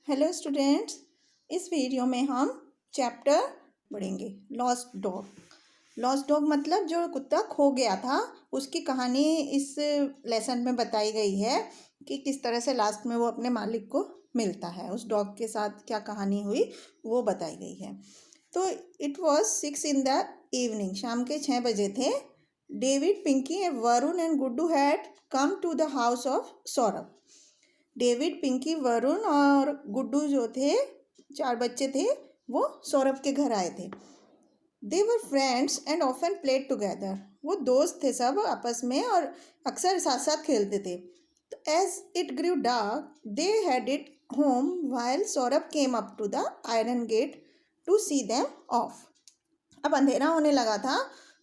Hello students, इस video में हम चैप्टर पढ़ेंगे लॉस्ट डॉग। लॉस्ट डॉग मतलब जो कुत्ता खो गया था, उसकी कहानी इस लेसन में बताई गई है कि किस तरह से लास्ट में वो अपने मालिक को मिलता है। उस डॉग के साथ क्या कहानी हुई वो बताई गई है। तो it was 6 in the evening, शाम के 6 बजे थे। David, Pinky, Varun and Guddu had come to the house of Saurabh. David, Pinky, Varun और गुड्डू जो थे, 4 बच्चे थे, वो सौरभ के घर आए थे। They were friends and often played together. वो दोस्त थे सब आपस में और अक्सर साथ साथ खेलते थे। तो as it grew dark they had it home while Saurabh came up to the iron gate to see them off. अब अंधेरा होने लगा था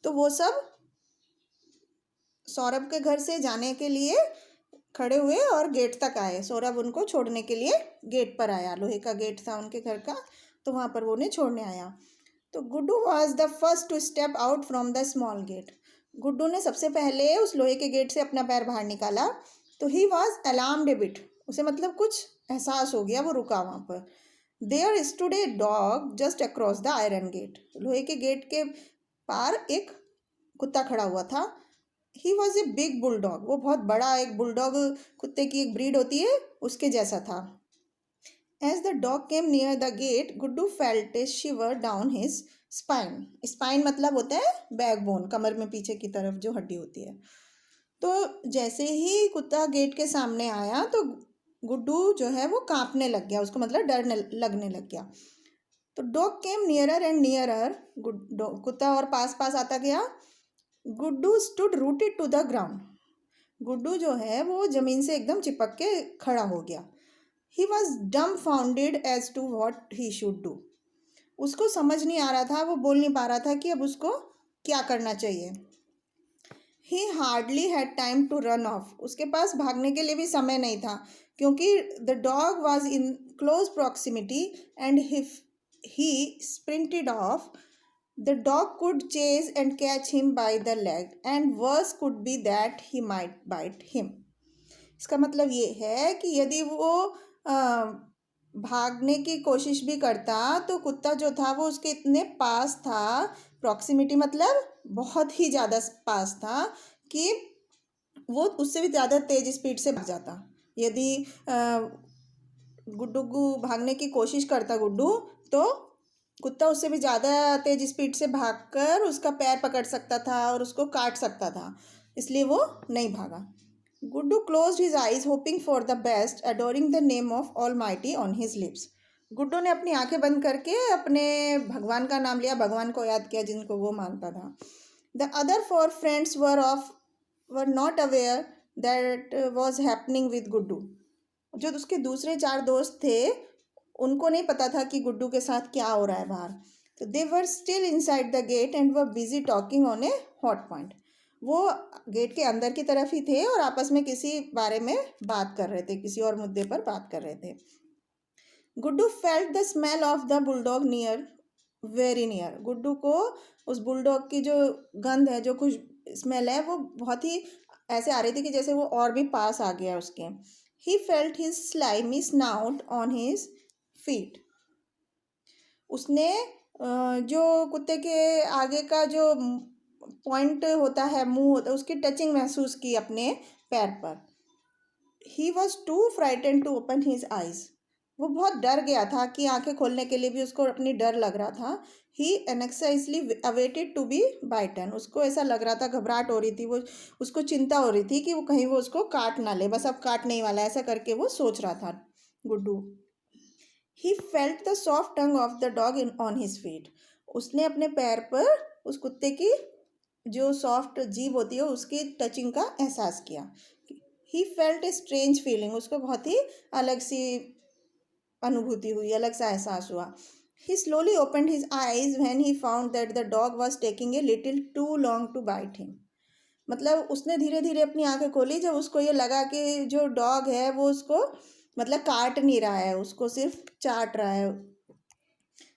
तो वो सब सौरभ के घर से जाने के लिए खड़े हुए और गेट तक आए। सौरभ उनको छोड़ने के लिए गेट पर आया। लोहे का गेट था उनके घर का, तो वहाँ पर वो उन्हें छोड़ने आया। तो Guddu was the first to step out from the small gate. Guddu ने सबसे पहले उस लोहे के गेट से अपना पैर बाहर निकाला। तो he was alarmed A bit, उसे मतलब कुछ एहसास हो गया, वो रुका वहाँ पर। There stood a dog just across the iron gate. लोहे के गेट के पार एक कुत्ता खड़ा हुआ था। He was a big bulldog, वो बहुत बड़ा एक बुलडॉग, कुत्ते की एक ब्रीड होती है उसके जैसा था। As the dog came near the gate Guddu felt a shiver down his spine. Spine मतलब होता है बैकबोन, कमर में पीछे की तरफ जो हड्डी होती है। तो जैसे ही कुत्ता गेट के सामने आया तो गुड्डू जो है वो कांपने लग गया, उसको मतलब डर लगने लग गया। तो dog came nearer and nearer, कुत्ता और पास पास आता गया। Guddu stood rooted to the ground. Guddu जो है वो जमीन से एकदम चिपक के खड़ा हो गया। He was dumbfounded as to what he should do. उसको समझ नहीं आ रहा था, वो बोल नहीं पा रहा था कि अब उसको क्या करना चाहिए। He hardly had time to run off. उसके पास भागने के लिए भी समय नहीं था, क्योंकि the dog was in close proximity and he sprinted off. The dog could chase and catch him by the leg, and worse could be that he might bite him. इसका मतलब ये है कि यदि वो भागने की कोशिश भी करता तो कुत्ता जो था वो उसके इतने पास था, प्रॉक्सिमिटी मतलब बहुत ही ज़्यादा पास था, कि वो उससे भी ज़्यादा तेज स्पीड से भाग जाता। यदि गुड्डू भागने की कोशिश करता गुड्डू, तो कुत्ता उससे भी ज़्यादा तेज स्पीड से भागकर उसका पैर पकड़ सकता था और उसको काट सकता था, इसलिए वो नहीं भागा। Guddu closed his eyes hoping for the best, adoring the name of almighty on his lips. Guddu ने अपनी आंखें बंद करके अपने भगवान का नाम लिया, भगवान को याद किया जिनको वो मानता था। The other 4 friends were not aware that was happening with Guddu. जो उसके दूसरे 4 दोस्त थे उनको नहीं पता था कि गुड्डू के साथ क्या हो रहा है बाहर। तो they were still inside the gate and were busy talking on a hot point. वो गेट के अंदर की तरफ ही थे और आपस में किसी बारे में बात कर रहे थे, किसी और मुद्दे पर बात कर रहे थे। Guddu felt the smell of the bulldog near, very near. Guddu को उस बुलडॉग की जो गंध है, जो कुछ स्मेल है, वो बहुत ही ऐसे आ रही थी कि जैसे वो और भी पास आ गया उसके। He felt his slimy snout on his feet. उसने जो कुत्ते के आगे का जो पॉइंट होता है, मुंह होता है, उसकी टचिंग महसूस की अपने पैर पर। He was too frightened to open his eyes. वो बहुत डर गया था कि आंखें खोलने के लिए भी उसको अपनी डर लग रहा था। ही एनेक्साइजली अवेटेड टू बी बाइटन। उसको ऐसा लग रहा था, घबराहट हो रही थी, वो उसको चिंता हो रही थी कि वो कहीं वो उसको काट ना ले, बस अब काटने ही वाला, ऐसा करके वो सोच रहा था Guddu. He felt the soft tongue of the dog in on his feet. उसने अपने पैर पर उस कुत्ते की जो सॉफ्ट जीभ होती है उसकी टचिंग का एहसास किया। He felt a strange feeling. उसको बहुत ही अलग सी अनुभूति हुई, अलग सा एहसास हुआ। He slowly opened his eyes when he found that the dog was taking a little too long to bite him. मतलब उसने धीरे धीरे अपनी आंखें खोली जब उसको ये लगा कि जो डॉग है वो उसको मतलब काट नहीं रहा है, उसको सिर्फ चाट रहा है।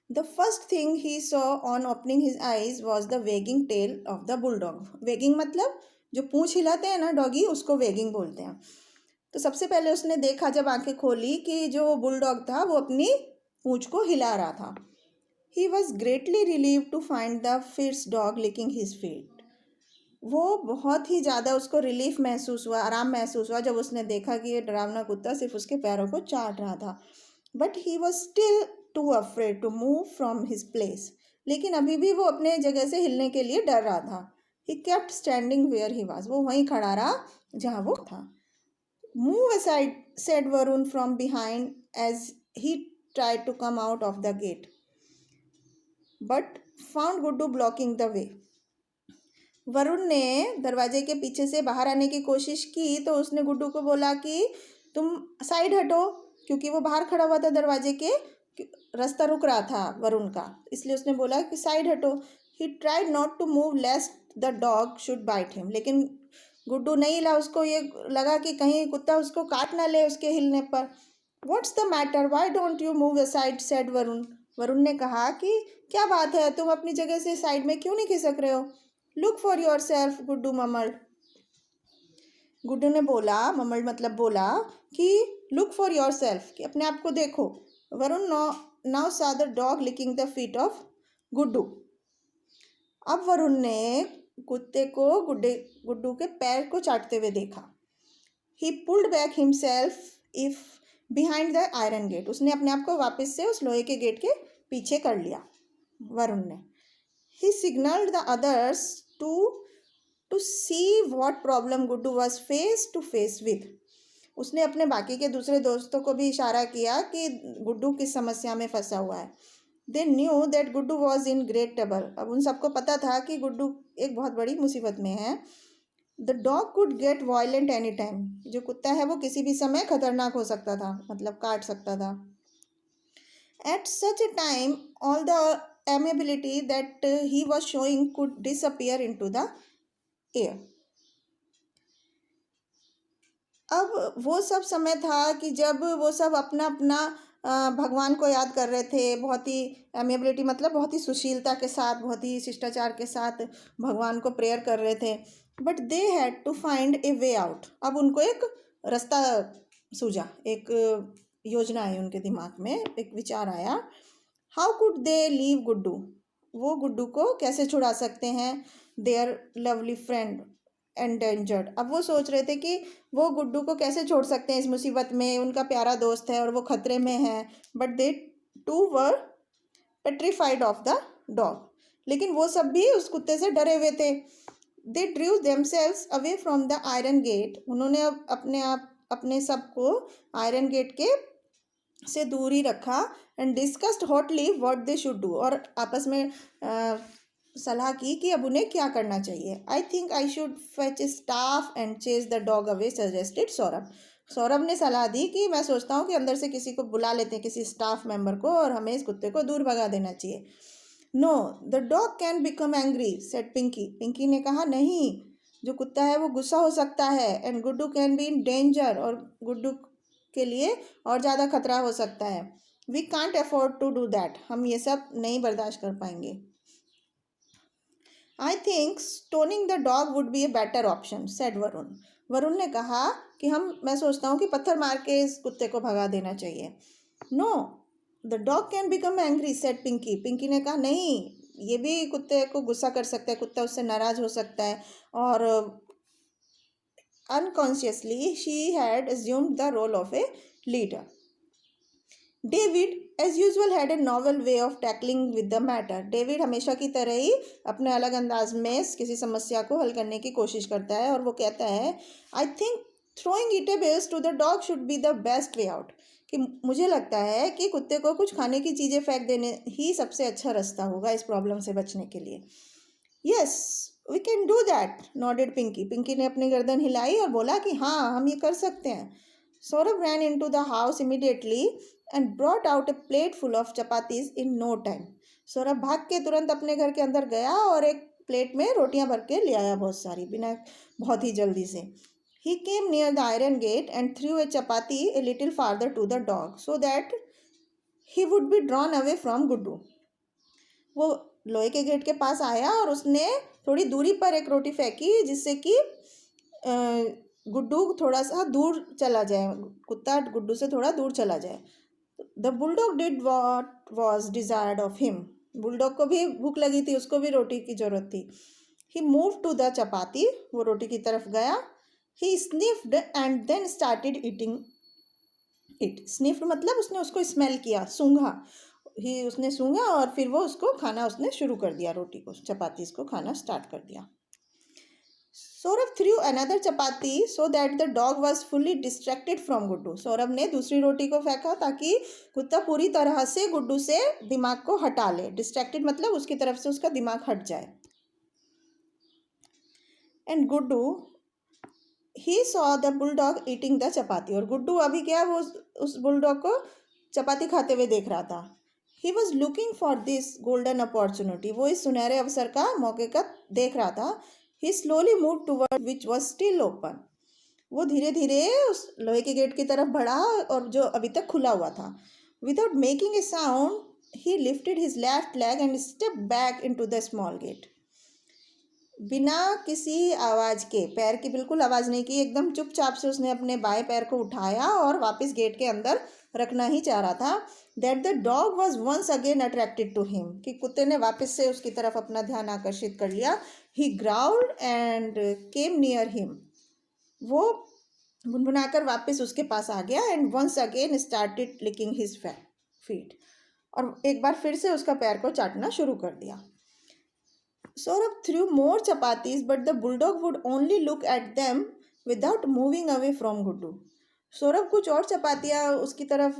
The first thing he saw on opening his eyes was the wagging tail of the bulldog. Wagging मतलब जो पूंछ हिलाते हैं ना डॉगी, उसको वेगिंग बोलते हैं। तो सबसे पहले उसने देखा जब आंखें खोली कि जो बुलडॉग था वो अपनी पूंछ को हिला रहा था। He was greatly relieved to find the fierce dog licking his feet. वो बहुत ही ज़्यादा उसको रिलीफ महसूस हुआ, आराम महसूस हुआ जब उसने देखा कि ये डरावना कुत्ता सिर्फ उसके पैरों को चाट रहा था। But he was still too afraid to move from his place. लेकिन अभी भी वो अपने जगह से हिलने के लिए डर रहा था। He kept standing where he was. वो वहीं खड़ा रहा जहाँ वो था। Move aside said Varun from behind as he tried to come out of the gate but found Guddu blocking the way. Varun ने दरवाजे के पीछे से बाहर आने की कोशिश की तो उसने गुड्डू को बोला कि तुम साइड हटो, क्योंकि वो बाहर खड़ा हुआ था दरवाजे के, रास्ता रुक रहा था वरुण का, इसलिए उसने बोला कि साइड हटो। He tried not to move lest the dog should bite him. लेकिन गुड्डू नहीं हिला, उसको ये लगा कि कहीं कुत्ता उसको काट ना ले उसके हिलने पर। What's the matter, why don't you move aside said Varun. Varun ने कहा कि क्या बात है, तुम अपनी जगह से साइड में क्यों नहीं खिसक रहे हो। Look for yourself, Guddu mumbled. Guddu ने बोला, ममल्ड मतलब बोला, कि लुक फॉर योर सेल्फ, कि अपने आप को देखो। Varun now saw the dog licking the feet of Guddu. अब वरुण ने कुत्ते को गुड्डू के पैर को चाटते हुए देखा। He pulled back himself if behind the iron gate. उसने अपने आप को वापस से उस लोहे के गेट के पीछे कर लिया वरुण ने। He signalled the others to see what problem Guddu was face to face with. उसने अपने बाकी के दूसरे दोस्तों को भी इशारा किया कि गुड्डू किस समस्या में फंसा हुआ है। They knew that Guddu was in great trouble. अब उन सबको पता था कि गुड्डू एक बहुत बड़ी मुसीबत में है। The dog could get violent any time. जो कुत्ता है वो किसी भी समय खतरनाक हो सकता था, मतलब काट सकता था। At such a time all the amiability that he was showing could disappear into the air. अब वो सब समय था कि जब वो सब अपना अपना भगवान को याद कर रहे थे, बहुत ही एमेबिलिटी मतलब बहुत ही सुशीलता के साथ, बहुत ही शिष्टाचार के साथ भगवान को प्रेयर कर रहे थे। But they had to find a way out. अब उनको एक रास्ता सूझा, एक योजना आई उनके दिमाग में, एक विचार आया। How could they leave Guddu. वो गुड्डू को कैसे छुड़ा सकते हैं देयर लवली फ्रेंड एंडेंजर्ड। अब वो सोच रहे थे कि वो गुड्डू को कैसे छोड़ सकते हैं इस मुसीबत में, उनका प्यारा दोस्त है और वो खतरे में है। But they too were petrified of the dog. लेकिन वो सब भी उस कुत्ते से डरे हुए थे। They drew themselves away from the iron gate. उन्होंने अब अपने सब को आयरन गेट के से दूर ही रखा। And discussed hotly what they should do. और आपस में सलाह की कि अब उन्हें क्या करना चाहिए। I think I should fetch staff and chase the dog away suggested Saurabh. Saurabh ने सलाह दी कि मैं सोचता हूँ कि अंदर से किसी को बुला लेते हैं, किसी स्टाफ मेंबर को, और हमें इस कुत्ते को दूर भगा देना चाहिए। No, the dog can become angry said Pinky. Pinky ने कहा, नहीं, जो कुत्ता है वो गुस्सा हो सकता है। And Guddu can be in danger, और गुड्डू के लिए और ज़्यादा खतरा हो सकता है। We can't afford to do that. हम ये सब नहीं बर्दाश्त कर पाएंगे। I think stoning the dog would be a better option said Varun. Varun ने कहा कि मैं सोचता हूँ कि पत्थर मार के इस कुत्ते को भगा देना चाहिए। No, the dog can become angry said Pinky. Pinky ने कहा, नहीं, ये भी कुत्ते को गुस्सा कर सकता है, कुत्ता उससे नाराज हो सकता है। और unconsciously she had assumed the role of a leader. David as usual had a novel way of tackling with the matter. David हमेशा की तरह ही अपने अलग अंदाज में किसी समस्या को हल करने की कोशिश करता है, और वो कहता है, I think throwing eatables to the dog should be the best way out. कि मुझे लगता है कि कुत्ते को कुछ खाने की चीज़ें फेंक देने ही सबसे अच्छा रास्ता होगा इस प्रॉब्लम से बचने के लिए। Yes, we can do that nodded Pinky. Pinky ने अपनी गर्दन हिलाई और बोला कि हाँ, हम ये कर सकते हैं। Saurabh ran into the house immediately and brought out a plate full of chapatis in no time. Saurabh भाग के तुरंत अपने घर के अंदर गया और एक प्लेट में रोटियां भर के ले आया, बहुत ही जल्दी से। He came near the iron gate and threw a chapati a little farther to the dog so that he would be drawn away from Guddu. वो लोहे के गेट के पास आया और उसने थोड़ी दूरी पर एक रोटी फेंकी, जिससे कि गुड्डू थोड़ा सा दूर चला जाए, कुत्ता गुड्डू से थोड़ा दूर चला जाए। The bulldog did what was desired of him. Bulldog को भी भूख लगी थी, उसको भी रोटी की जरूरत थी। He move to the chapati, वो रोटी की तरफ गया। He sniffed and then started eating it. Sniffed मतलब उसने उसको स्मेल किया, सूंघा। ही उसने सूंघा और फिर वो उसको खाना उसने शुरू कर दिया, रोटी को, चपाती को खाना स्टार्ट कर दिया। Saurabh through another chapati so that the dog was fully distracted from Guddu. Saurabh ने दूसरी रोटी को फेंका ताकि कुत्ता पूरी तरह से गुड्डू से दिमाग को हटा ले। डिस्ट्रैक्टेड मतलब उसकी तरफ से उसका दिमाग हट जाए। And Guddu he saw the bulldog eating the chapati. और गुड्डू अभी क्या, वो उस बुलडॉग को चपाती खाते हुए देख रहा था। He was looking for this golden opportunity. वो इस सुनहरे अवसर का, मौके का देख रहा था। He slowly move toward which was still open. वो धीरे धीरे उस लोहे के गेट की तरफ बढ़ा और जो अभी तक खुला हुआ था। Without making a sound he lifted his left leg and step back into the small gate. बिना किसी आवाज़ के, पैर की बिल्कुल आवाज़ नहीं की, एकदम चुपचाप से उसने अपने बाएं पैर को उठाया और वापस गेट के अंदर रखना ही चाह रहा था। That the dog was once again attracted to him, कि कुत्ते ने वापस से उसकी तरफ अपना ध्यान आकर्षित कर लिया। He growled and came near him. वो गुनगुनाकर वापस उसके पास आ गया। And once again started licking his feet. और एक बार फिर से उसका पैर को चाटना शुरू कर दिया। Saurabh threw more chapatis, but the bulldog would only look at them without moving away from Guddu. Saurabh कुछ और चपातियाँ उसकी तरफ,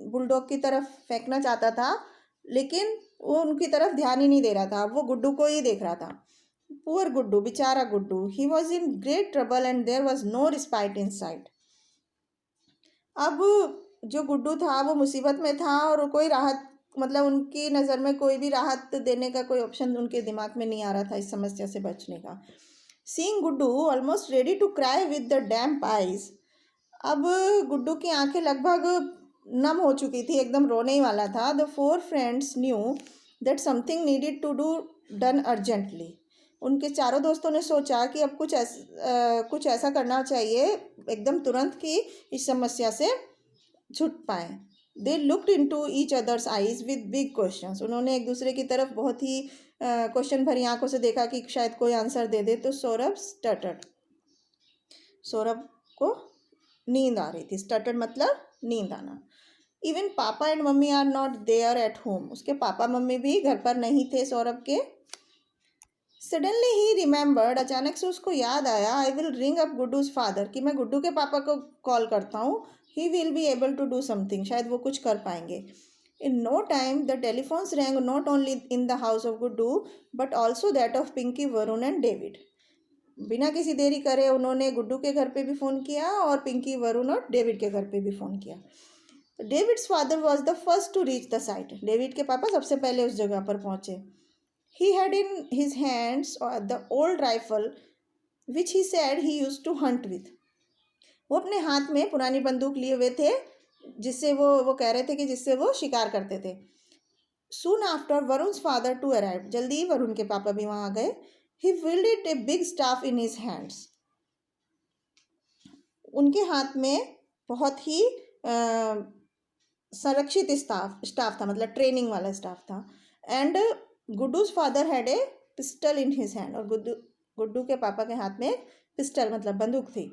बुलडॉग की तरफ फेंकना चाहता था, लेकिन वो उनकी तरफ ध्यान ही नहीं दे रहा था, वो गुड्डू को ही देख रहा था। पुअर गुड्डू, बेचारा Guddu. He was in great trouble and there was no respite in sight. अब जो गुड्डू था वो मुसीबत में था और कोई राहत, मतलब उनकी नज़र में कोई भी राहत देने का कोई ऑप्शन उनके दिमाग में नहीं आ रहा था इस समस्या से बचने का। Seeing Guddu almost ready to cry with the damp eyes. अब गुड्डू की आंखें लगभग नम हो चुकी थी, एकदम रोने ही वाला था। The four friends knew that something needed to do done urgently. उनके चारों दोस्तों ने सोचा कि अब कुछ ऐसा करना चाहिए एकदम तुरंत कि इस समस्या से छूट पाए। They looked into each others eyes with big questions. उन्होंने एक दूसरे की तरफ बहुत ही क्वेश्चन भरी आंखों से देखा कि शायद कोई आंसर दे दे। तो सौरभ स्टटर्ड। सौरभ को नींद आ रही थी। स्टटर्ड मतलब नींद आना। Even papa and mummy are not there at home. उसके पापा मम्मी भी घर पर नहीं थे सौरभ के। Suddenly he remembered. अचानक से उसको याद आया, I will ring up Guddu's father, कि मैं गुड्डू के पापा को कॉल करता हूँ। He will be able to do something, शायद वो कुछ कर पाएंगे। In no time the telephones rang not only in the house of Guddu but also that of Pinky, Varun and David. बिना किसी देरी करे उन्होंने गुड्डू के घर पे भी फ़ोन किया और पिंकी, वरुण और डेविड के घर पे भी फ़ोन किया। David's father was the first to reach the site. David के पापा सबसे पहले उस जगह पर पहुंचे। He had in his hands the old rifle which he said he used to hunt with. वो अपने हाथ में पुरानी बंदूक लिए हुए थे जिससे वो कह रहे थे कि जिससे वो शिकार करते थे। Soon after Varun's father too arrived. जल्दी ही वरुण के पापा भी वहाँ आ गए। He wielded a big staff in his hands. उनके हाथ में बहुत ही संरक्षित स्टाफ था, मतलब ट्रेनिंग वाला स्टाफ था। And Guddu's father had a pistol in his hand. और गुड्डू के पापा के हाथ में पिस्टल मतलब बंदूक थी।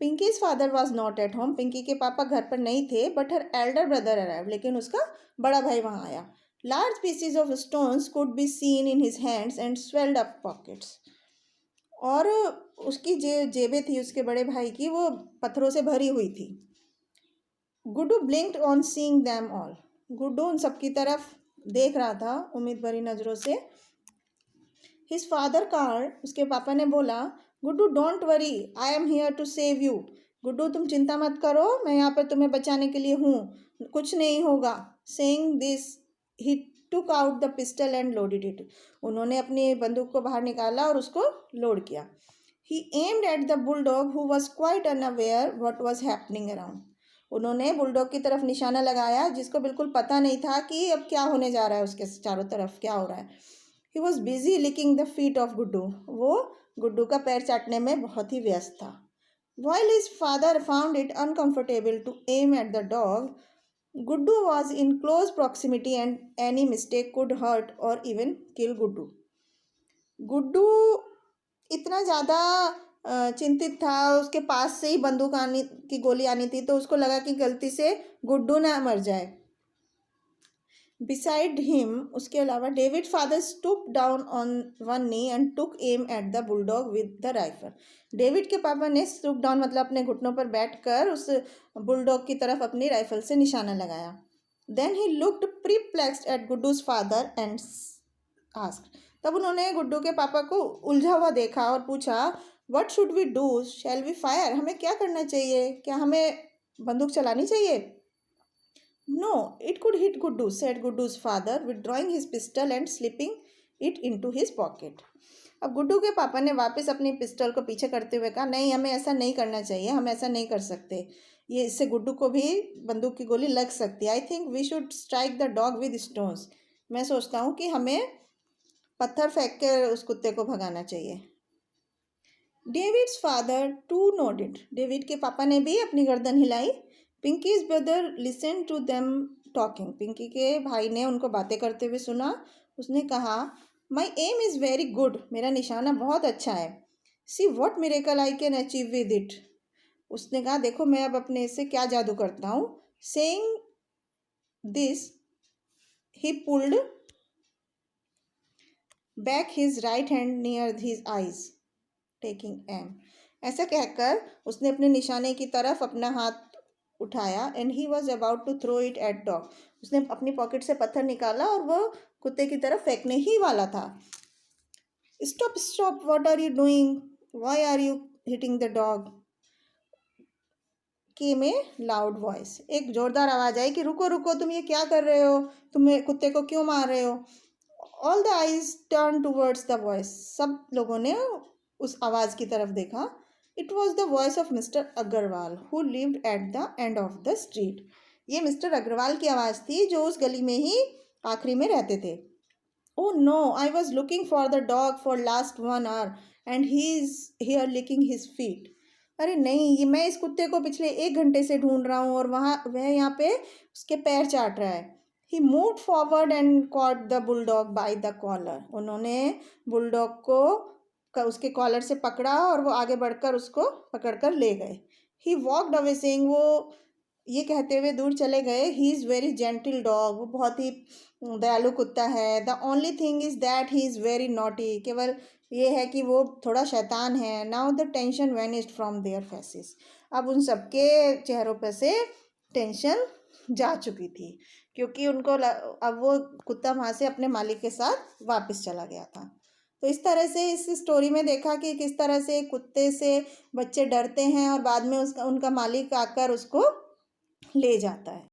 Pinky's father was not at home. Pinky के पापा घर पर नहीं थे but her elder brother arrive. लेकिन उसका बड़ा भाई वहाँ आया। Large pieces of stones could be seen in his hands and swelled up pockets. और उसकी जेबें थी उसके बड़े भाई की, वो पत्थरों से भरी हुई थी। Guddu ब्लिंक्ड on seeing them all. Guddu उन सबकी तरफ देख रहा था उम्मीद भरी नज़रों से। His father called. उसके पापा ने बोला, Guddu don't worry, I am here to save you. Guddu तुम चिंता मत करो, मैं यहाँ पर तुम्हें बचाने के लिए हूँ, कुछ नहीं होगा। Saying this he took out the pistol and loaded it. उन्होंने अपनी बंदूक को बाहर निकाला और उसको लोड किया। He aimed at the bulldog who was quite unaware what was happening around. उन्होंने बुलडॉग की तरफ निशाना लगाया जिसको बिल्कुल पता नहीं था कि अब क्या होने जा रहा है, उसके चारों तरफ क्या हो रहा है। He was busy licking the feet of Guddu. वो गुड्डू का पैर चाटने में बहुत ही व्यस्त था। While his father found it uncomfortable to aim at the dog, Guddu was in close proximity and any mistake could hurt or even kill Guddu. Guddu इतना ज़्यादा चिंतित था, उसके पास से ही बंदूक आनी की गोली आनी थी, तो उसको लगा कि गलती से गुड्डू ना मर जाए. बिसाइड हिम, उसके अलावा, David father stoop down on one knee and took aim at the bulldog with the rifle. David के पापा ने स्टूप डाउन मतलब अपने घुटनों पर बैठकर उस बुलडॉग की तरफ अपनी राइफल से निशाना लगाया. Then he looked perplexed at Guddu's father and asked. तब उन्होंने गुड्डू के पापा को उलझा हुआ देखा और पूछा, what should we do, shall we fire, हमें क्या करना चाहिए, क्या हमें बंदूक चलानी चाहिए. No, it could hit Guddu, said Guddu's father withdrawing his pistol and slipping it into his pocket. अब गुड्डू के पापा ने वापस अपनी पिस्टल को पीछे करते हुए कहा, नहीं, हमें ऐसा नहीं करना चाहिए, हम ऐसा नहीं कर सकते, ये इससे गुड्डू को भी बंदूक की गोली लग सकती है. I think we should strike the dog with stones. मैं सोचता हूँ कि हमें पत्थर फेंक कर उस कुत्ते को भगाना चाहिए. David's father too nodded. David के पापा ने भी अपनी गर्दन हिलाई. Pinky's brother listen to them talking. Pinky के भाई ने उनको बातें करते हुए सुना. उसने कहा, माई एम इज़ वेरी गुड, मेरा निशाना बहुत अच्छा है. See what miracle I can achieve with it. उसने कहा, देखो मैं अब अपने इससे क्या जादू करता हूँ. Saying this he pulled back his right hand near his eyes taking aim. ऐसा कहकर उसने अपने निशाने की तरफ अपना हाथ उठाया and he was about to throw it at dog. उसने अपनी पॉकेट से पत्थर निकाला और वो कुत्ते की तरफ फेंकने ही वाला था. Stop stop, what are you doing, why are you hitting the dog, came a loud voice. एक जोरदार आवाज़ आई कि रुको रुको, तुम ये क्या कर रहे हो, तुम कुत्ते को क्यों मार रहे हो. All the eyes turn towards the voice. सब लोगों ने उस आवाज़ की तरफ देखा. It was the voice of mister Agarwal who lived at the end of the street. ये मिस्टर अग्रवाल की आवाज़ थी जो उस गली में ही आखिरी में रहते थे. Oh no, I was looking for the dog for last 1 hour and he is here licking his feet. अरे नहीं, ये मैं इस कुत्ते को पिछले 1 घंटे से ढूंढ रहा हूँ और वह यहाँ पे उसके पैर चाट रहा है. He moved forward and caught the bulldog by the collar. उन्होंने बुलडॉग को उसके कॉलर से पकड़ा और वो आगे बढ़कर उसको पकड़कर ले गए. ही वॉकड अवे सेइंग, वो ये कहते हुए दूर चले गए, he is very gentle dog, वो बहुत ही दयालु कुत्ता है. The only thing is that he is very naughty, केवल ये है कि वो थोड़ा शैतान है. Now the tension vanished from their faces. अब उन सबके चेहरों पर से टेंशन जा चुकी थी क्योंकि उनको अब वो कुत्ता वहाँ से अपने मालिक के साथ वापस चला गया था. तो इस तरह से इस स्टोरी में देखा कि किस तरह से कुत्ते से बच्चे डरते हैं और बाद में उसका उनका मालिक आकर उसको ले जाता है.